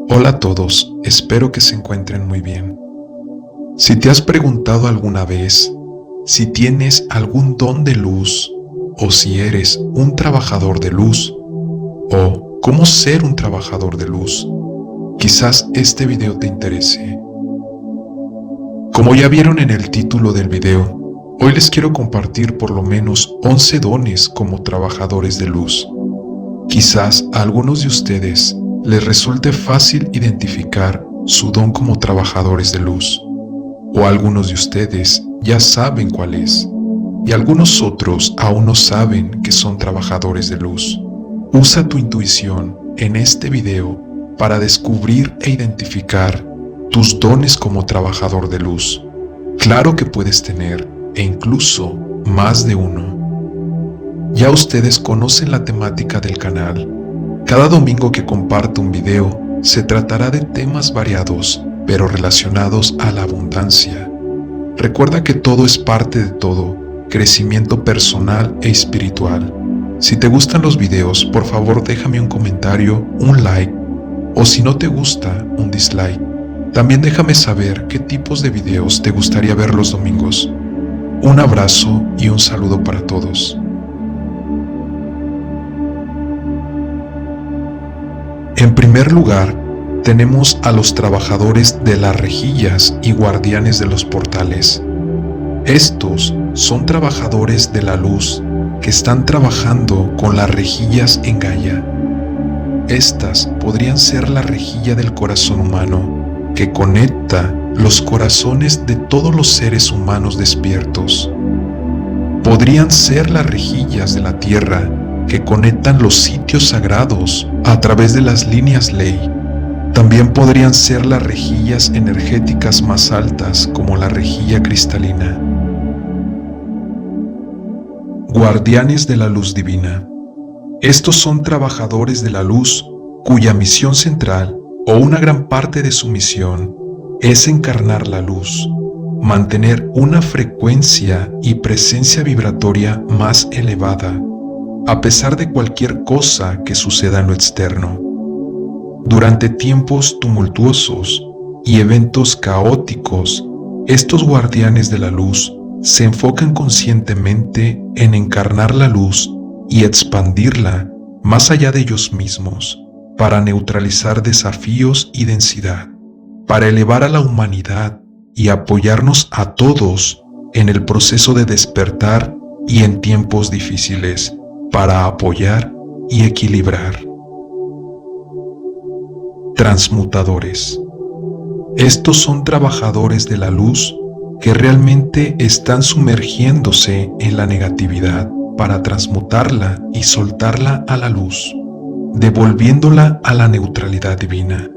Hola a todos, espero que se encuentren muy bien. Si te has preguntado alguna vez si tienes algún don de luz o si eres un trabajador de luz o cómo ser un trabajador de luz, quizás este video te interese. Como ya vieron en el título del video, hoy les quiero compartir por lo menos 11 dones como trabajadores de luz. Quizás a algunos de ustedes les resulte fácil identificar su don como trabajadores de luz, o algunos de ustedes ya saben cuál es, y algunos otros aún no saben que son trabajadores de luz. Usa tu intuición en este video para descubrir e identificar tus dones como trabajador de luz. Claro que puedes tener, e incluso más de uno. Ya ustedes conocen la temática del canal. Cada domingo que comparto un video, se tratará de temas variados, pero relacionados a la abundancia. Recuerda que todo es parte de todo, crecimiento personal e espiritual. Si te gustan los videos, por favor déjame un comentario, un like, o si no te gusta, un dislike. También déjame saber qué tipos de videos te gustaría ver los domingos. Un abrazo y un saludo para todos. En primer lugar, tenemos a los trabajadores de las rejillas y guardianes de los portales. Estos son trabajadores de la luz que están trabajando con las rejillas en Gaia. Estas podrían ser la rejilla del corazón humano, que conecta los corazones de todos los seres humanos despiertos. Podrían ser las rejillas de la tierra, que conectan los sitios sagrados a través de las líneas ley. También podrían ser las rejillas energéticas más altas, como la rejilla cristalina. Guardianes de la luz divina. Estos son trabajadores de la luz cuya misión central, o una gran parte de su misión, es encarnar la luz, mantener una frecuencia y presencia vibratoria más elevada, a pesar de cualquier cosa que suceda en lo externo. Durante tiempos tumultuosos y eventos caóticos, estos guardianes de la luz se enfocan conscientemente en encarnar la luz y expandirla más allá de ellos mismos, para neutralizar desafíos y densidad, para elevar a la humanidad y apoyarnos a todos en el proceso de despertar y en tiempos difíciles, para apoyar y equilibrar. Transmutadores. Estos son trabajadores de la luz que realmente están sumergiéndose en la negatividad para transmutarla y soltarla a la luz, devolviéndola a la neutralidad divina,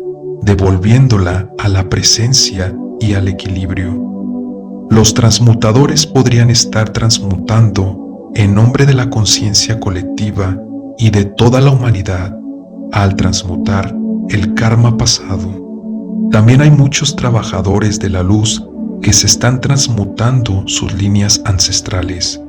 devolviéndola a la presencia y al equilibrio. Los transmutadores podrían estar transmutando en nombre de la conciencia colectiva y de toda la humanidad, al transmutar el karma pasado. También hay muchos trabajadores de la luz que se están transmutando sus líneas ancestrales.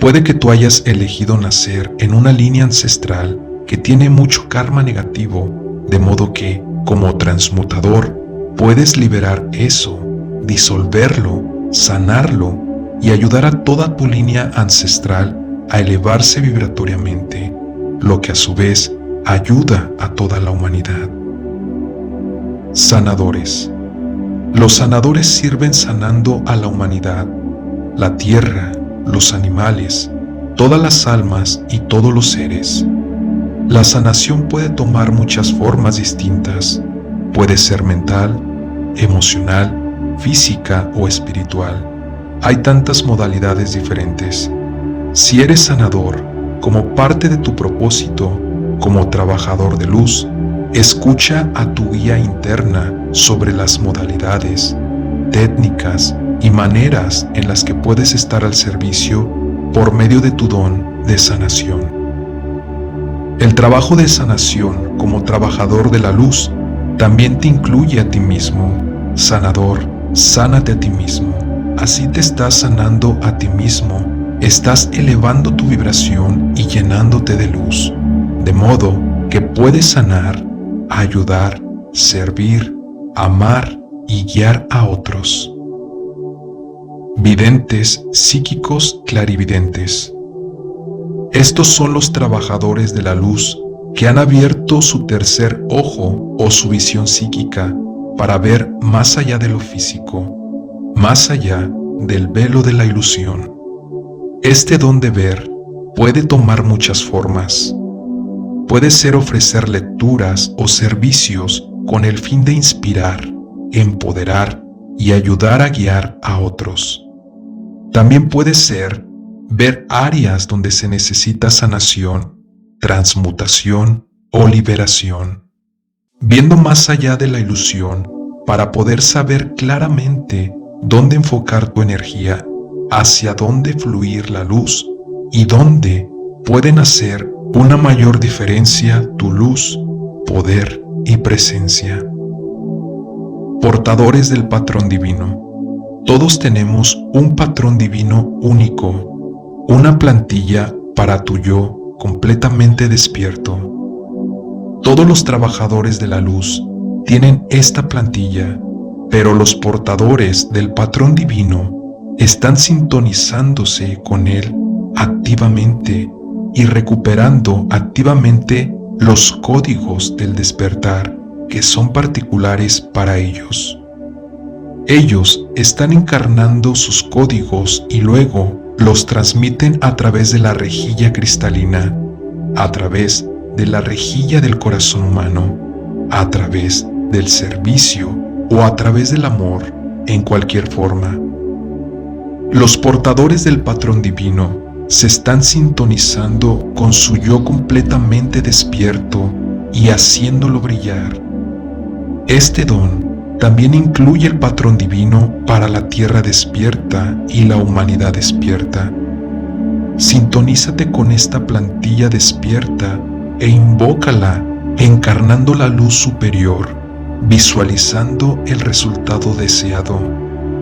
Puede que tú hayas elegido nacer en una línea ancestral que tiene mucho karma negativo, de modo que, como transmutador, puedes liberar eso, disolverlo, sanarlo y ayudar a toda tu línea ancestral a elevarse vibratoriamente, lo que a su vez ayuda a toda la humanidad. Sanadores. Los sanadores sirven sanando a la humanidad, la tierra, los animales, todas las almas y todos los seres. La sanación puede tomar muchas formas distintas. Puede ser mental, emocional, física o espiritual. Hay tantas modalidades diferentes. Si eres sanador, como parte de tu propósito, como trabajador de luz, escucha a tu guía interna sobre las modalidades, técnicas y maneras en las que puedes estar al servicio por medio de tu don de sanación. El trabajo de sanación como trabajador de la luz también te incluye a ti mismo. Sanador, sánate a ti mismo. Así te estás sanando a ti mismo, estás elevando tu vibración y llenándote de luz, de modo que puede sanar, ayudar, servir, amar y guiar a otros. Videntes psíquicos clarividentes. Estos son los trabajadores de la luz que han abierto su tercer ojo o su visión psíquica para ver más allá de lo físico, más allá del velo de la ilusión. Este don de ver puede tomar muchas formas. Puede ser ofrecer lecturas o servicios con el fin de inspirar, empoderar y ayudar a guiar a otros. También puede ser ver áreas donde se necesita sanación, transmutación o liberación, viendo más allá de la ilusión para poder saber claramente dónde enfocar tu energía, hacia dónde fluir la luz y dónde pueden hacer una mayor diferencia tu luz, poder y presencia. Portadores del patrón divino. Todos tenemos un patrón divino único, una plantilla para tu yo completamente despierto. Todos los trabajadores de la luz tienen esta plantilla, pero los portadores del patrón divino están sintonizándose con él activamente y recuperando activamente los códigos del despertar que son particulares para ellos. Ellos están encarnando sus códigos y luego los transmiten a través de la rejilla cristalina, a través de la rejilla del corazón humano, a través del servicio o a través del amor, en cualquier forma. Los portadores del patrón divino se están sintonizando con su yo completamente despierto y haciéndolo brillar. Este don también incluye el patrón divino para la tierra despierta y la humanidad despierta. Sintonízate con esta plantilla despierta e invócala encarnando la luz superior, visualizando el resultado deseado,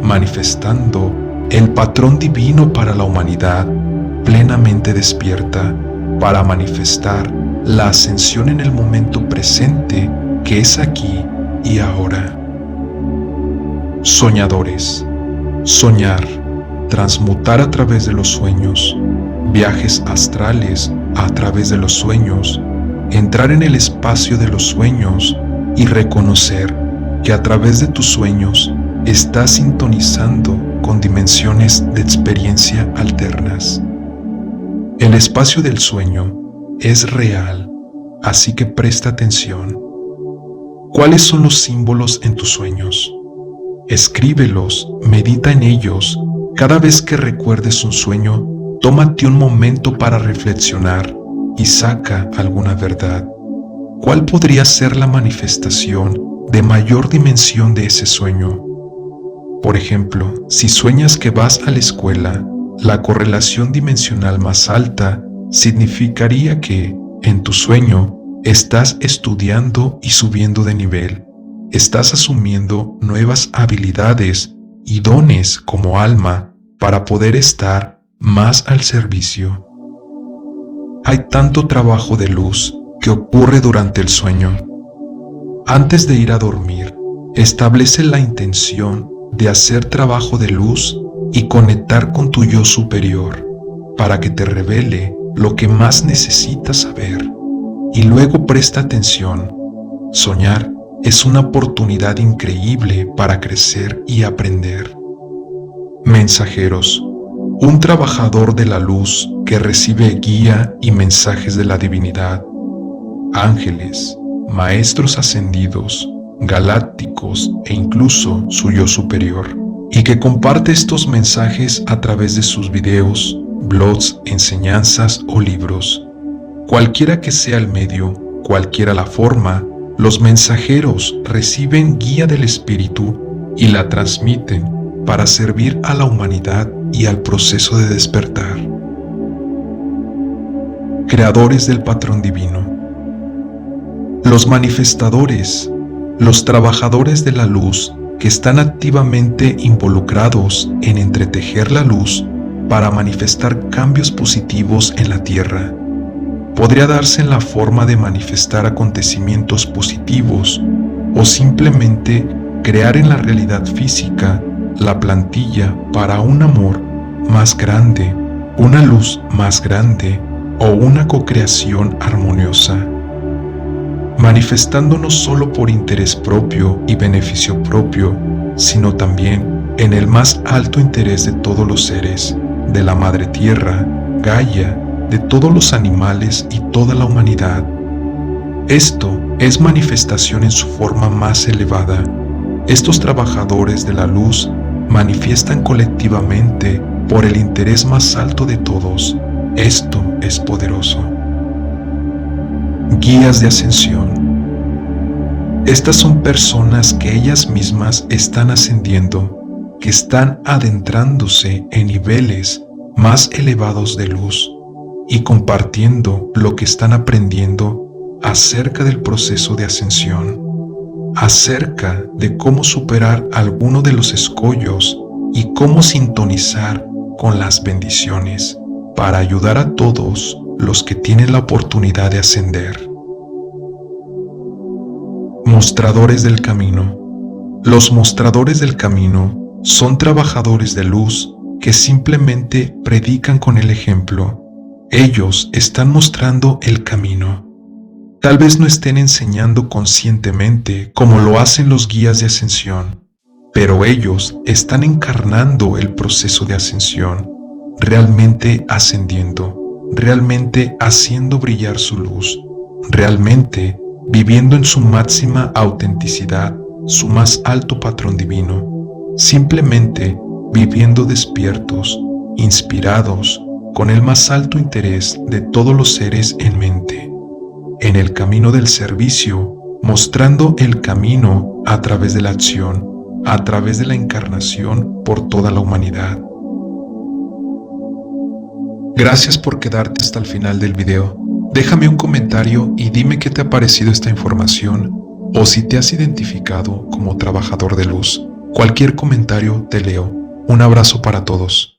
manifestando el patrón divino para la humanidad plenamente despierta, para manifestar la ascensión en el momento presente que es aquí y ahora. Soñadores. Soñar, transmutar a través de los sueños, viajes astrales a través de los sueños, entrar en el espacio de los sueños y reconocer que a través de tus sueños estás sintonizando con dimensiones de experiencia alternas. El espacio del sueño es real, así que presta atención. ¿Cuáles son los símbolos en tus sueños? Escríbelos, medita en ellos. Cada vez que recuerdes un sueño, tómate un momento para reflexionar y saca alguna verdad. ¿Cuál podría ser la manifestación de mayor dimensión de ese sueño? Por ejemplo, si sueñas que vas a la escuela, la correlación dimensional más alta significaría que, en tu sueño, estás estudiando y subiendo de nivel. Estás asumiendo nuevas habilidades y dones como alma para poder estar más al servicio. Hay tanto trabajo de luz que ocurre durante el sueño. Antes de ir a dormir, establece la intención de hacer trabajo de luz y conectar con tu yo superior para que te revele lo que más necesitas saber. Y luego presta atención. Soñar es una oportunidad increíble para crecer y aprender. Mensajeros. Un trabajador de la luz que recibe guía y mensajes de la divinidad. Ángeles, maestros ascendidos, galácticos e incluso su yo superior. Y que comparte estos mensajes a través de sus videos, blogs, enseñanzas o libros. Cualquiera que sea el medio, cualquiera la forma, los mensajeros reciben guía del espíritu y la transmiten para servir a la humanidad y al proceso de despertar. Creadores del patrón divino. Los manifestadores, los trabajadores de la luz que están activamente involucrados en entretejer la luz para manifestar cambios positivos en la tierra. podría darse en la forma de manifestar acontecimientos positivos o simplemente crear en la realidad física la plantilla para un amor más grande, una luz más grande o una cocreación armoniosa, manifestando no solo por interés propio y beneficio propio, sino también en el más alto interés de todos los seres, de la Madre Tierra, Gaia, de todos los animales y toda la humanidad. Esto es manifestación en su forma más elevada. Estos trabajadores de la luz manifiestan colectivamente por el interés más alto de todos. Esto es poderoso. Guías de ascensión. Estas son personas que ellas mismas están ascendiendo, que están adentrándose en niveles más elevados de luz y compartiendo lo que están aprendiendo acerca del proceso de ascensión, acerca de cómo superar alguno de los escollos y cómo sintonizar con las bendiciones para ayudar a todos los que tienen la oportunidad de ascender. Mostradores del camino. Los mostradores del camino son trabajadores de luz que simplemente predican con el ejemplo. Ellos están mostrando el camino. Tal vez no estén enseñando conscientemente como lo hacen los guías de ascensión, pero ellos están encarnando el proceso de ascensión, realmente ascendiendo, realmente haciendo brillar su luz, realmente viviendo en su máxima autenticidad, su más alto patrón divino, simplemente viviendo despiertos, inspirados, con el más alto interés de todos los seres en mente, en el camino del servicio, mostrando el camino a través de la acción, a través de la encarnación por toda la humanidad. Gracias por quedarte hasta el final del video. Déjame un comentario y dime qué te ha parecido esta información o si te has identificado como trabajador de luz. Cualquier comentario te leo. Un abrazo para todos.